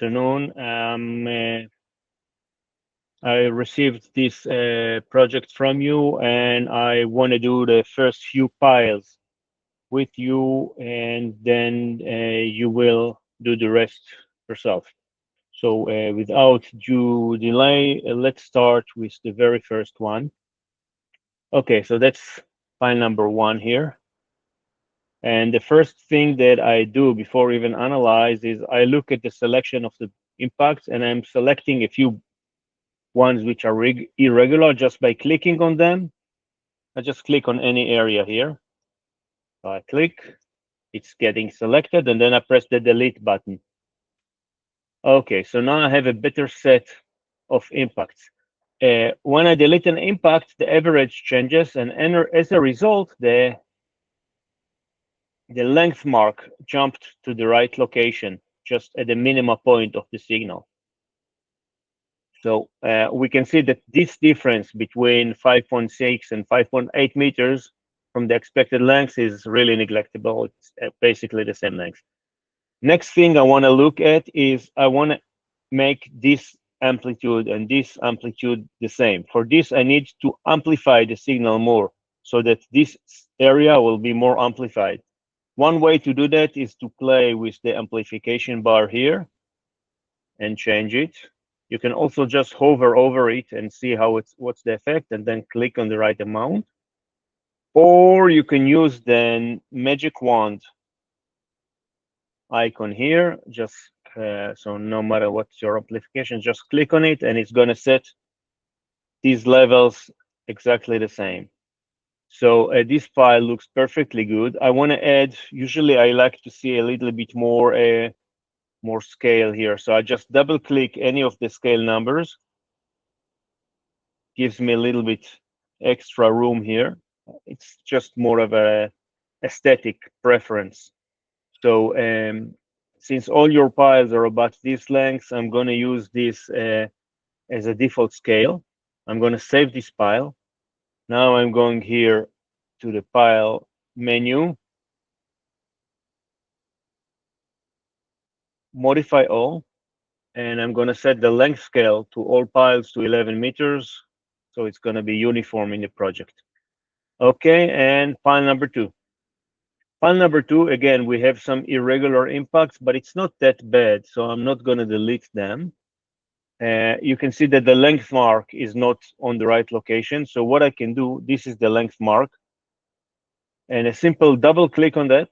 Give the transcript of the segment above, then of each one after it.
afternoon. I received this project from you, and I want to do the first few piles with you, and then you will do the rest yourself. So without due delay, let's start with the very first one. Okay, so that's pile number 1 here. And the first thing that I do before even analyze is I look at the selection of the impacts, and I'm selecting a few ones which are irregular just by clicking on them. I just click on any area here. So I click, it's getting selected, and then I press the delete button. Okay, so now I have a better set of impacts. When I delete an impact, the average changes, and as a result, the length mark jumped to the right location, just at the minimum point of the signal. So we can see that this difference between 5.6 and 5.8 meters from the expected length is really neglectable. It's basically the same length. Next thing I want to look at is I want to make this amplitude and this amplitude the same. For this, I need to amplify the signal more so that this area will be more amplified. One way to do that is to play with the amplification bar here and change it. You can also just hover over it and see what's the effect, and then click on the right amount. Or you can use the magic wand icon here, just so no matter what's your amplification, just click on it and it's going to set these levels exactly the same. So this file looks perfectly good. I want to add, usually I like to see a little bit more scale here. So I just double click any of the scale numbers. Gives me a little bit extra room here. It's just more of a aesthetic preference. So since all your piles are about this length, I'm going to use this as a default scale. I'm going to save this pile. Now I'm going here to the pile menu, modify all, and I'm going to set the length scale to all piles to 11 meters. So it's going to be uniform in the project. Okay, and pile number 2. File number 2, again, we have some irregular impacts, but it's not that bad, so I'm not going to delete them. You can see that the length mark is not on the right location. So what I can do, this is the length mark, and a simple double click on that,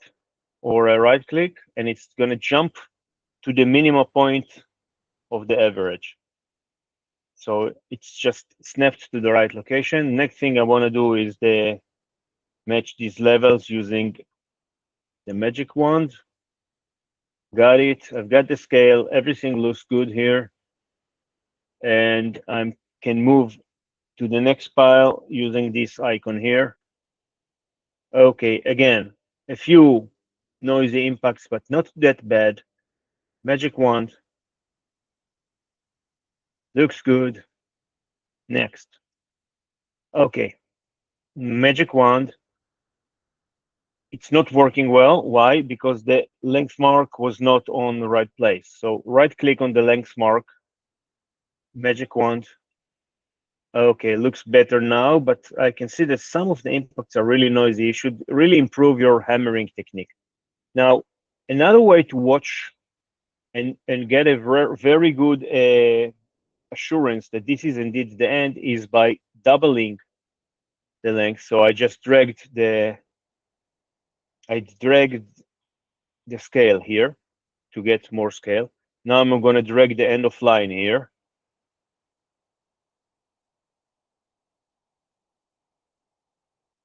or a right click, and it's going to jump to the minimum point of the average. So it's just snapped to the right location. Next thing I want to do is match these levels using the magic wand. Got it. I've got the scale. Everything looks good here. And I can move to the next pile using this icon here. Okay, again, a few noisy impacts, but not that bad. Magic wand. Looks good. Next. Okay. Magic wand. It's not working well. Why? Because the length mark was not on the right place. So right click on the length mark, magic wand. Okay, looks better now, but I can see that some of the impacts are really noisy. You should really improve your hammering technique. Now, another way to watch and get a very good assurance that this is indeed the end is by doubling the length. So I just dragged the scale here to get more scale. Now I'm going to drag the end of line here.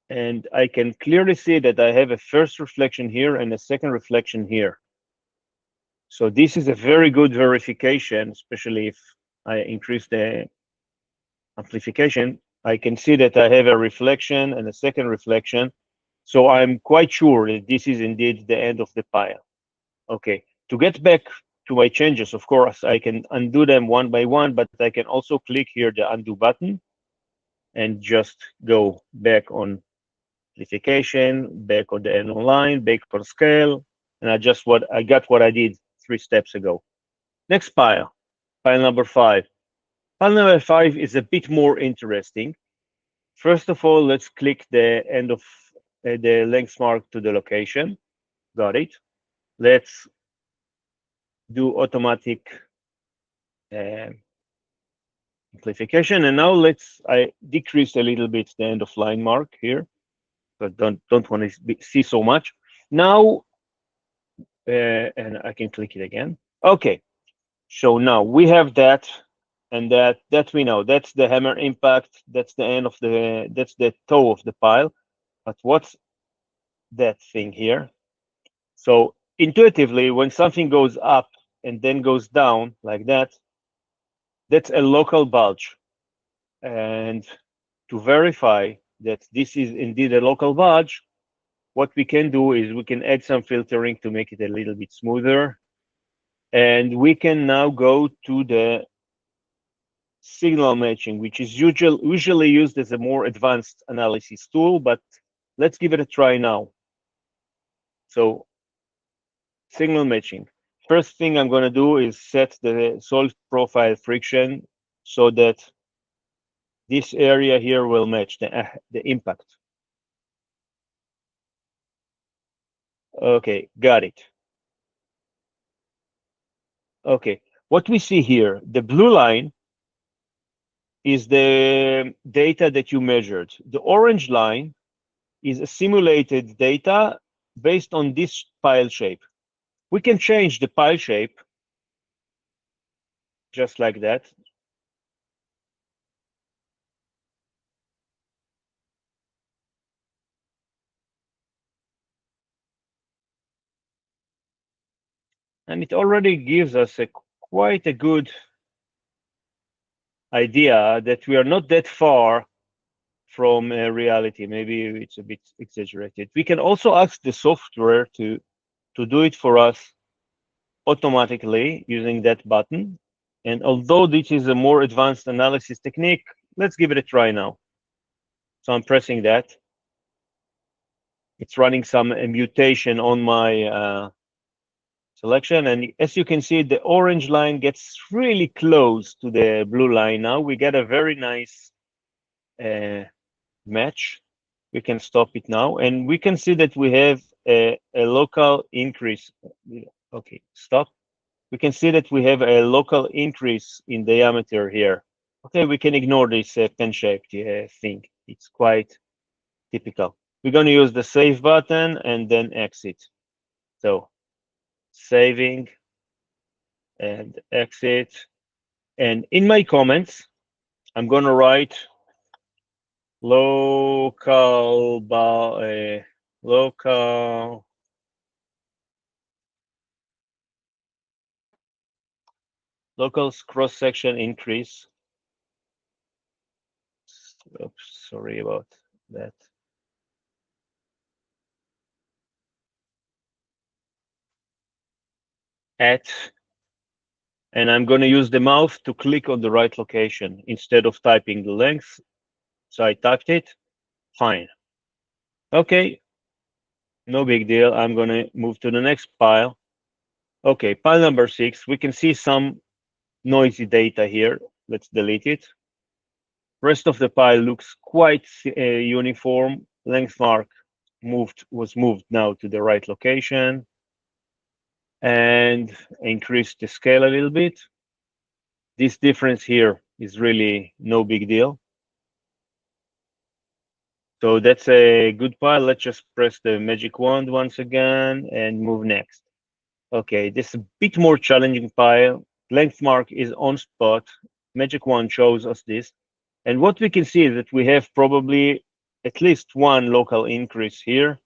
And I can clearly see that I have a first reflection here and a second reflection here. So this is a very good verification, especially if I increase the amplification. I can see that I have a reflection and a second reflection. So I'm quite sure that this is indeed the end of the pile. Okay, to get back to my changes, of course, I can undo them one by one, but I can also click here the undo button and just go back on amplification, back on the end of line, back on scale, and I got what I did 3 steps ago. Next pile, pile number 5. Pile number 5 is a bit more interesting. First of all, let's click the end of the length mark to the location. Got it. Let's do automatic amplification, and now I decrease a little bit the end of line mark here, but don't want to see so much. Now, and I can click it again. Okay, so now we have that, and that we know that's the hammer impact. That's the end of that's the toe of the pile. But what's that thing here? So intuitively, when something goes up and then goes down like that, that's a local bulge. And to verify that this is indeed a local bulge, what we can do is we can add some filtering to make it a little bit smoother. And we can now go to the signal matching, which is usually used as a more advanced analysis tool, but let's give it a try now. So signal matching. First thing I'm going to do is set the solid profile friction so that this area here will match the impact. Okay, got it. Okay, what we see here, the blue line is the data that you measured. The orange line is a simulated data based on this pile shape. We can change the pile shape just like that. And it already gives us quite a good idea that we are not that far from reality. Maybe it's a bit exaggerated. We can also ask the software to do it for us automatically using that button. And although this is a more advanced analysis technique, let's give it a try now. So I'm pressing that. It's running some mutation on my selection. And as you can see, the orange line gets really close to the blue line now. We get a very nice match. We can stop it now. And we can see that we have a local increase. Okay, stop. We can see that we have a local increase in diameter here. Okay, we can ignore this pen-shaped thing. It's quite typical. We're going to use the save button and then exit. So saving and exit. And in my comments, I'm going to write local cross-section increase. Oops, sorry about that. And I'm going to use the mouse to click on the right location instead of typing the length. So I typed it. Fine. Okay. No big deal. I'm going to move to the next pile. Okay, pile number 6. We can see some noisy data here. Let's delete it. Rest of the pile looks quite uniform. Length mark was moved now to the right location and increased the scale a little bit. This difference here is really no big deal. So that's a good pile. Let's just press the magic wand once again and move next. Okay, this is a bit more challenging pile. Length mark is on spot. Magic wand shows us this. And what we can see is that we have probably at least one local increase here.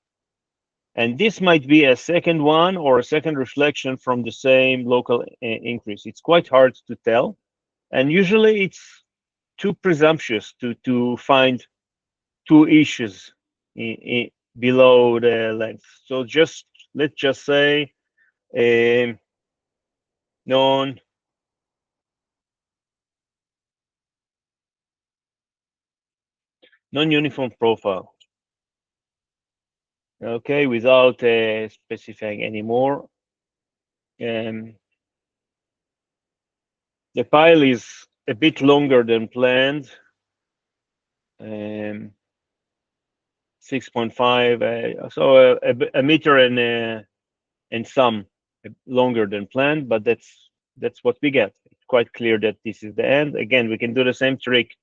And this might be a second one or a second reflection from the same local increase. It's quite hard to tell. And usually it's too presumptuous to find two issues below the length. So let's just say non-uniform profile. Okay, without specifying anymore. The pile is a bit longer than planned. 6.5, so a meter and some longer than planned, but that's what we get. It's quite clear that this is the end. Again, we can do the same trick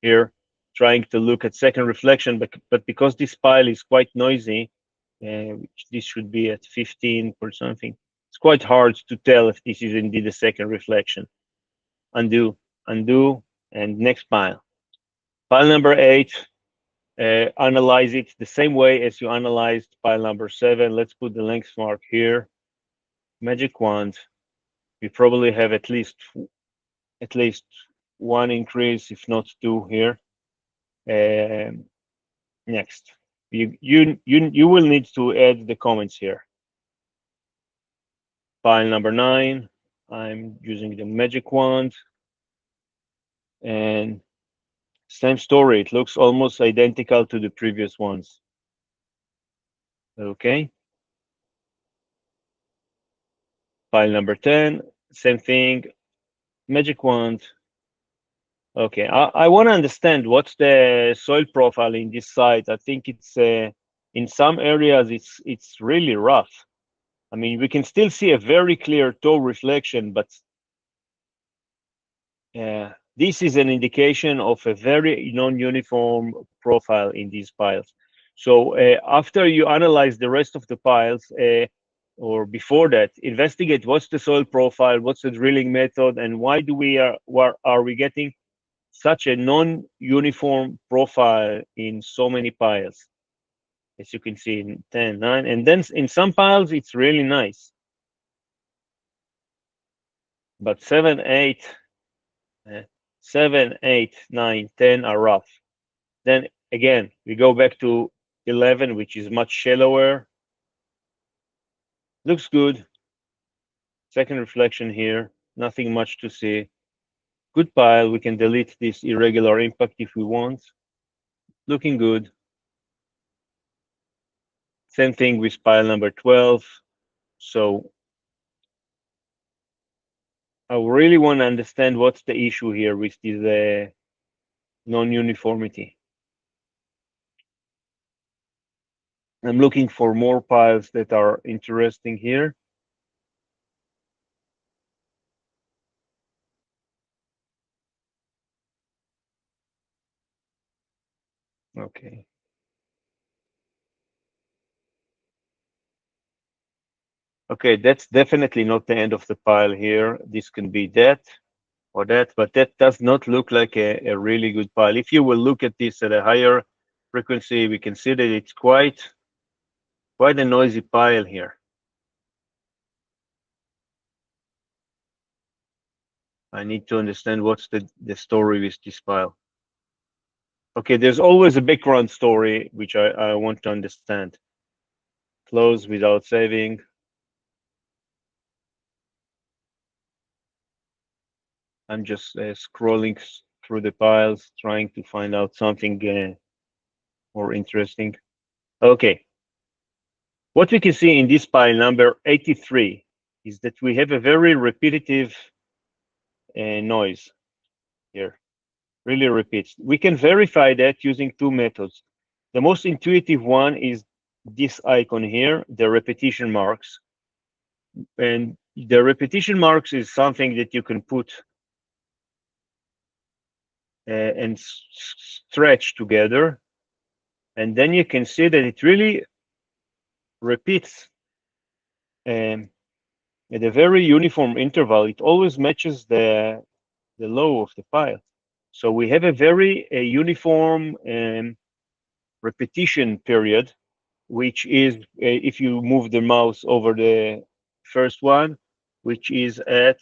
here, trying to look at second reflection, but because this pile is quite noisy, which this should be at 15 or something, it's quite hard to tell if this is indeed a second reflection. Undo, and next pile. Pile number 8, analyze it the same way as you analyzed pile number 7. Let's put the length mark here. Magic wand. We probably have at least one increase, if not two here. Next, you will need to add the comments here. Pile number 9. I'm using the magic wand, and same story. It looks almost identical to the previous ones. Okay. Pile number 10. Same thing. Magic wand. Okay, I want to understand what's the soil profile in this site. I think it's in some areas it's really rough. I mean, we can still see a very clear toe reflection, but this is an indication of a very non-uniform profile in these piles. So after you analyze the rest of the piles, or before that, investigate what's the soil profile, what's the drilling method, and why are we getting such a non-uniform profile in so many piles. As you can see in 10, 9, and then in some piles it's really nice. But 7, 8, 9, 10 are rough. Then again, we go back to 11, which is much shallower. Looks good. Second reflection here, nothing much to see. Good pile. We can delete this irregular impact if we want. Looking good. Same thing with pile number 12. So I really want to understand what's the issue here with this non-uniformity. I'm looking for more piles that are interesting here. Okay. Okay, that's definitely not the end of the pile here. This can be that or that, but that does not look like a really good pile. If you will look at this at a higher frequency, we can see that it's quite a noisy pile here. I need to understand what's the story with this pile. Okay, there's always a background story, which I want to understand. Close without saving. I'm just scrolling through the piles, trying to find out something more interesting. Okay. What we can see in this pile number 83 is that we have a very repetitive noise here. Really repeats. We can verify that using two methods. The most intuitive one is this icon here, the repetition marks. And the repetition marks is something that you can put and stretch together. And then you can see that it really repeats at a very uniform interval. It always matches the low of the pile. So we have a very uniform repetition period, which is, if you move the mouse over the first one, which is at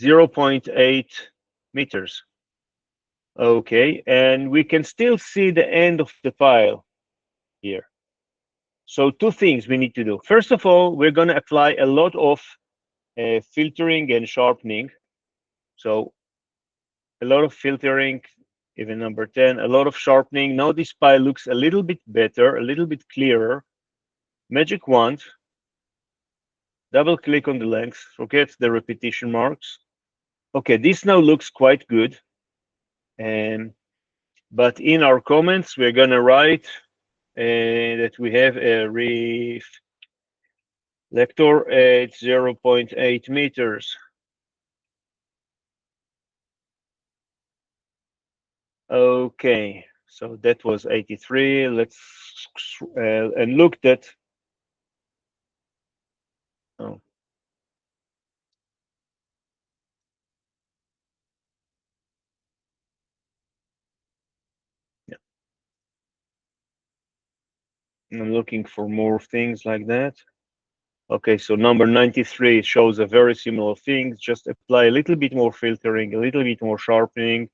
0.8 meters. Okay, and we can still see the end of the pile here. So two things we need to do. First of all, we're going to apply a lot of filtering and sharpening. So a lot of filtering, even number 10, a lot of sharpening. Now this pile looks a little bit better, a little bit clearer. Magic wand, double click on the length, forget the repetition marks. Okay, this now looks quite good. But in our comments, we're gonna write that we have a reflector at 0.8 meters. Okay, so that was 83. Let's and looked at. Oh. Yeah. I'm looking for more things like that. Okay, so number 93 shows a very similar thing. Just apply a little bit more filtering, a little bit more sharpening,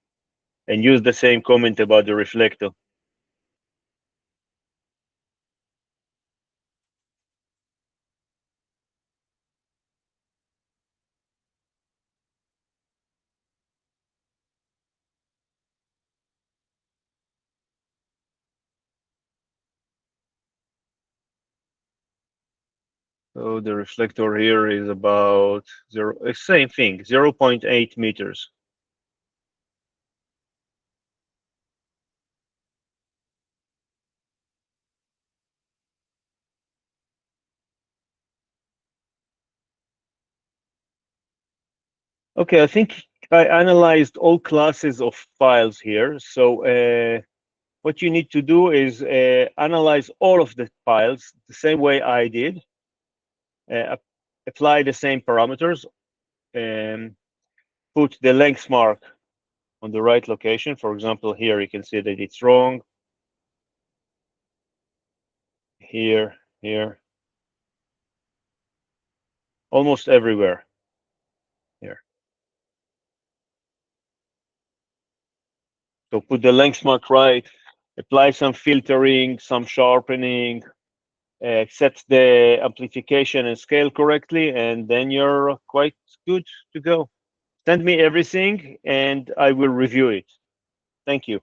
and use the same comment about the reflector. So the reflector here is about same thing, 0.8 meters. Okay, I think I analyzed all classes of files here. So what you need to do is analyze all of the files the same way I did. Apply the same parameters and put the length mark on the right location. For example, here you can see that it's wrong. Here, almost everywhere. Here. So put the length mark right, apply some filtering, some sharpening, set the amplification and scale correctly, and then you're quite good to go. Send me everything and I will review it. Thank you.